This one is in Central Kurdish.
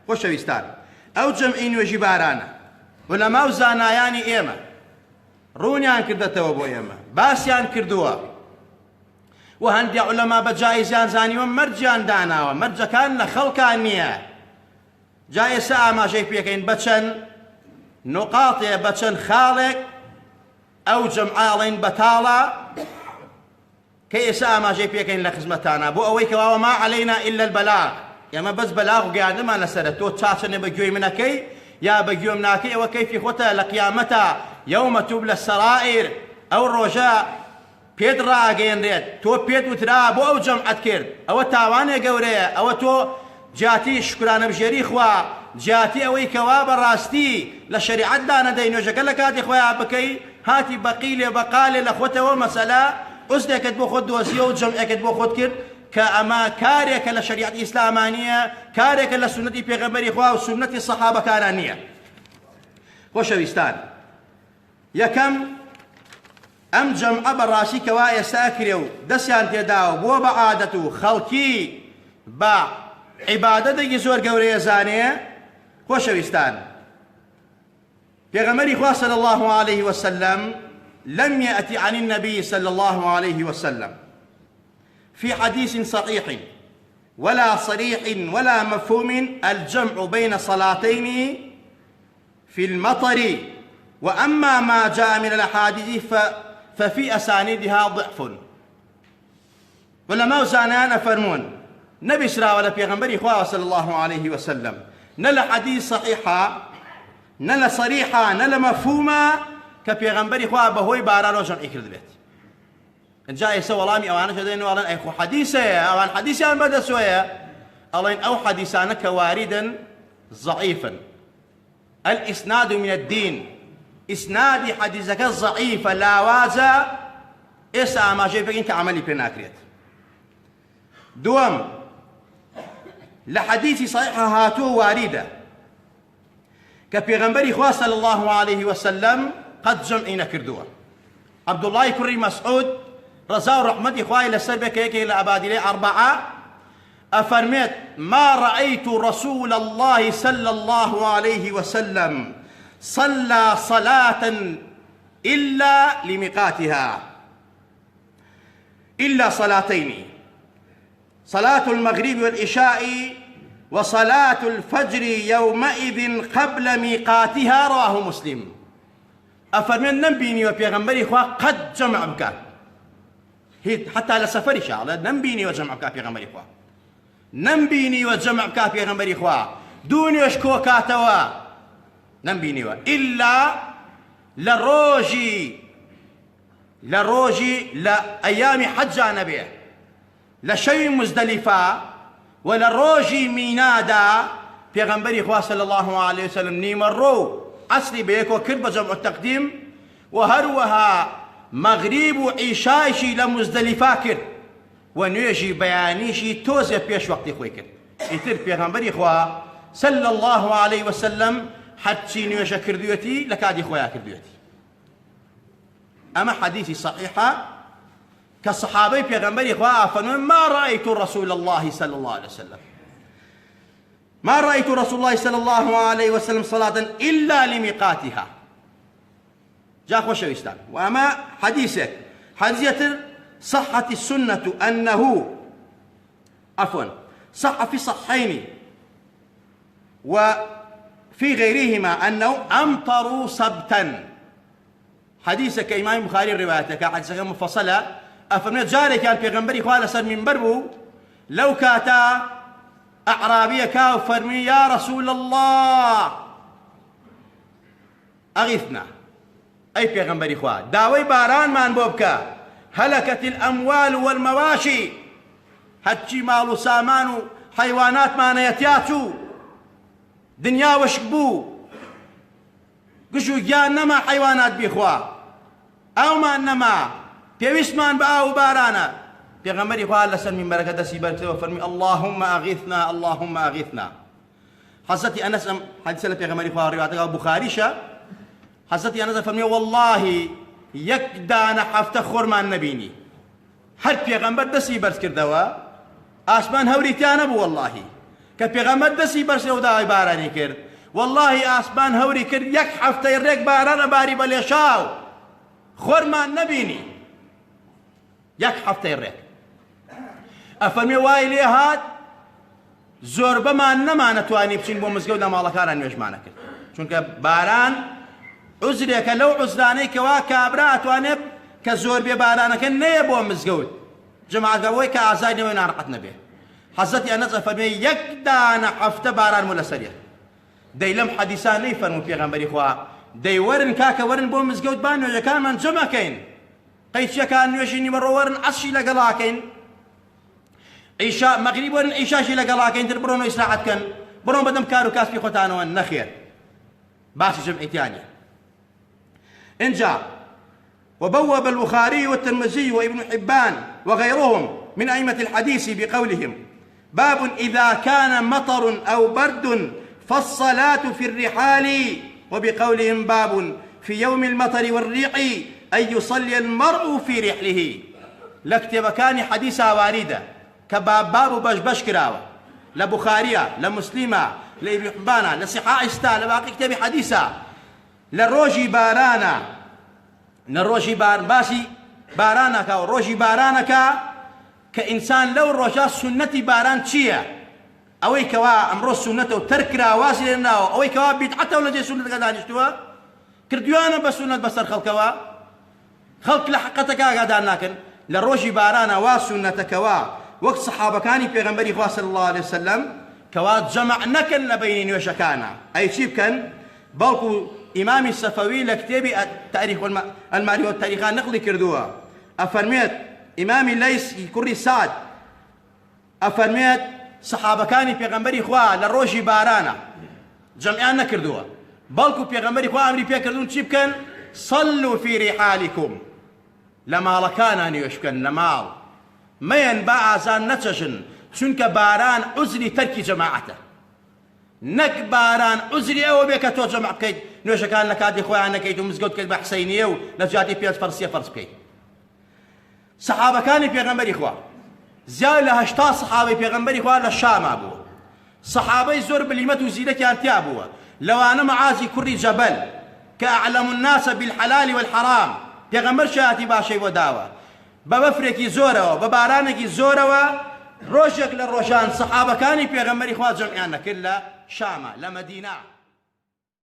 خۆشەویستان ئەو جەمعی نوێژی بارانە ولەما و زانایانی ئێمە ڕوونیان کردەتەوە بۆ ئێمە باسییان کردووە و هەندێک عولەما بە جایزیان زانیوە مەرجیان داناوە مەرجەکان لە خەڵکان نییە جا ئێستا ئاماژەی پێکەین بە چەند نقاطێ بە چەند خاڵێک ئەو جەمعاڵین بەتاڵە کە ئێستا ئاماژەی پێکەین لە خزمەتانە بۆ ئەوەی کەواوە ما عەلەینا ئیلا البەلاغ ئێمە بەس بەلاغ و گەیاندنمان لەسەرە تۆ چاچەنێ بە گوێی منەکەی یا بە گوێم ناکەی ئەوە کەیفی خۆتە لە قیامەتە یەومە توبلە السەرائیر ئەو ڕۆژە پێت ڕاگەیەنرێت تۆ پێت وترا بۆ ئەو جەمعەت کرد ئەوە تاوانێ گەورەیە ئەوە تۆ جیاتی شکرانەبژێری خوا جیاتی ئەوەی کەوا بەڕاستی لە شەریعەتدا نەدەی نوێژەکە لە کاتی خۆیان بکەی هاتی بەقیلێ بەقالێ لە خۆتەوە مەسەلە ئوزدێکت بۆ خۆت دۆزیە و جەمعێکت بۆ خۆت کرد کە ئەمە کارێکە لە شەریعەتی ئیسلامانیە کارێکە لە سونەتی پێغەمبەری خوا و سونەتی سەحابەکانان نییە خۆشەویستان یەکەم ئەم جەمعە بەڕاستی کەوا ئێستا کرێ و دەستیان تێداوە بۆ بە عادەت و خەڵکی بە عیبادەتێکی زۆر گەورەیە زانێ خۆشەویستان پێغەمبەری خوا صلی الله عليه وسلم لم يأتي عن النبي صلى الله عليه وسلم في حديث صحيح ولا صريح ولا مفهوم الجمع بين صلاتين في المطر وأما ما جاء من الأحاديث ففي أسانيدها ضعف ولما زانان فرمون نبي سرا ولا بيغمبري خواه صلى الله عليه وسلم نلا حديث صحيحة نلا صريحة نلا مفهومة كبيغمبري خواه بهوي بارانو جمع إكرد بيت جاء يسوى لامي أوانا شدين وأنا أيخو حديثة أوان حديثة أن بدأ سوية أولين أو حديثانك واردا ضعيفا الإسناد من الدين إسنادي حديثك الضعيف لا وازا إسا ما جاي فيك عملي بناكريت دوم لحديث صحيحة هاتو واردة كبيغمبري خواه صلى الله عليه وسلم قد جمعين كردوه عبد الله كري مسعود رضا ورحمة إخوائي لسربك هيك إلى أبادلي أربعة أفرميت ما رأيت رسول الله صلى الله عليه وسلم صلى صلاة إلا لميقاتها إلا صلاتين صلاة المغرب والعشاء وصلاة الفجر يومئذ قبل ميقاتها رواه مسلم أفرميت نبيني وبيغمبري إخوة قد جمع بك حتى لسفر شعر نبيني وجمع بك بيغمبري إخوة نبيني وجمع بك بيغمبري إخوة دوني وشكوكاتوا نبيني إلا لروجي لأيام حج نبيه لشيء مزدلفة ولروجي مينادا بيغمبري إخوة صلى الله عليه وسلم نيمرو عصري بيكو كرب جمع التقديم وهروها مغرب وعشايشي لمزدلفة كر ونيجي بيانيشي توزي بيش وقت خوي كر يتر بيغمبري إخوة صلى الله عليه وسلم حتى نيجي كرديوتي لكادي خويا كرديوتي أما حديثي صحيحة كالصحابي بيغمبري إخوة فنون ما رأيت رسول الله صلى الله عليه وسلم ما رأيت رسول الله صلى الله عليه وسلم صلاة إلا لميقاتها جاء خوشويستان وأما حديثك حديثة صحة السنة أنه صح في صحين وفي غيرهما أنه أمطروا سبتا حديثك إمام بخاري روايتك حديثك مفصلة أفرمي جاري كان بيغمبري خوالة سر من بربو لو كاتا أعرابية كاو فرمي يا رسول الله أغثنا أي بيغمبري خواه داوي باران مان بوبكا هلكت الأموال والمواشي هاتشي مالو سامانو حيوانات ما نيتياتو دنيا وشكبو قشو جان نما حيوانات بيخوا أو ما نما بيوسمان بآو بارانا بيغمبري خواه لسن من بركة دسي بركة وفرمي اللهم أغثنا اللهم أغثنا حزتي أنس حديث بيغمبري خواه رواية بخاريشة حزتي أنس فرمي والله يكدان حفت خرمان نبيني هر بيغمبر دسي برس كردوا آسمان هوريتيان أبو والله کە پێغەمبەر دەستی بەرسێ و داوای بارانی کرد واللهی ئاسمان هەوری کرد یەک هەفتەی ڕێک باران ئەباری بە لێشاو خۆرمان نەبینی یەک هەفتەی ڕێک ئەفەرمێ وای لێ هات زۆر بەمان نەمانەتوانی بچین بۆ مزگەوت لە ماڵەکانان نوێژمانە کرد چونکە باران عوزرێکە لەو عوزرانەی کەوا کابرا ئەتوانێت کە زۆر بێ بارانەکە نەیە بۆ مزگەوت جەماعەتەوەی کە ئازای نەوەی ناڕەقەت نەبێ حەزەتی ئەنەس ئەفەرمێ یەک دانە هەفتە باران بوو لەسەریە دەی لەم حەدیسان نەیفەرموو پێغەمبەری خوا دەی وەرن کاکە وەرن بۆ مزگەوت با نوێژەکانمان جەمەکەین قەیچیەکان نوێژی نیمەڕۆ وەرن عەشی لەگەڵاکەین عیشا مەغریب وەرن عیشاشی لەگەڵاکەین تر بڕۆن و ئیسراحەتکەن بڕۆن بەدەم کار و کاسبی خۆتانەوە نەخێر باسی جەمعیتیانە انجا وبوب البخاري والترمذي وابن حبان وغيرهم من أئمة الحديث بقولهم باب إذا كان مطر أو برد فالصلاة في الرحال وبقولهم باب في يوم المطر والريح أن يصلي المرء في رحله لكتب كان حديثا واردة كباب بش كراوة لبخارية لمسلمة لابن حبانا لصحاح استا لباقي كتاب حديثا لروجي بارانا نروجي باسي بارانك أو روجي بارانك كإنسان لو الرجاء سنة باران تشيا أوي كوا أمر سنة وتركرا واسل لنا أوي كوا بدعته ولا جي سنة قدان يشتوا كرديانا بسنة بسر خلقوا خلق لحقتك قدان لكن لروجي بارانا واسنة كوا وقت صحابة كاني في غنبري خوا صلى الله عليه وسلم كوا جمع نكن لبينين وشكانا أي شيء كان بالكو إمام الصفوي لكتابي التاريخ المعرفة والتاريخان نقل كردوها أفرميت إمامي ليس كوري سعد أفرميت صحابة كاني بيغمبري خوا لروجي بارانا جمعيان نكردوها بالكو بيغمبري خوا أمري بيكردون شيب كان صلوا في رحالكم لما لكان يشكن لمال ما ينبع عزان نتشن چونك باران عزري تركي جماعته نك باران عزري أو بيك تو جمع بكيت نوش كان لك هذه خويا أنا كيتو مزقود كيت بحسينية ونجاتي بيت فرسية فرس بكيت صحابة كان بيغمبري خوا زيادة لهشتا صحابة بيغمبري خوا للشام أبوه صحابة زور باليمت وزيدة كانت أبوه لو أنا معازي كري جبل كأعلم الناس بالحلال والحرام بيغمبر شاتي باشي وداوة ببفركي زورة وببارانكي زورة روشك للروشان صحابة كان بيغمبري خوا جمعيانا كلها شامة لمدينة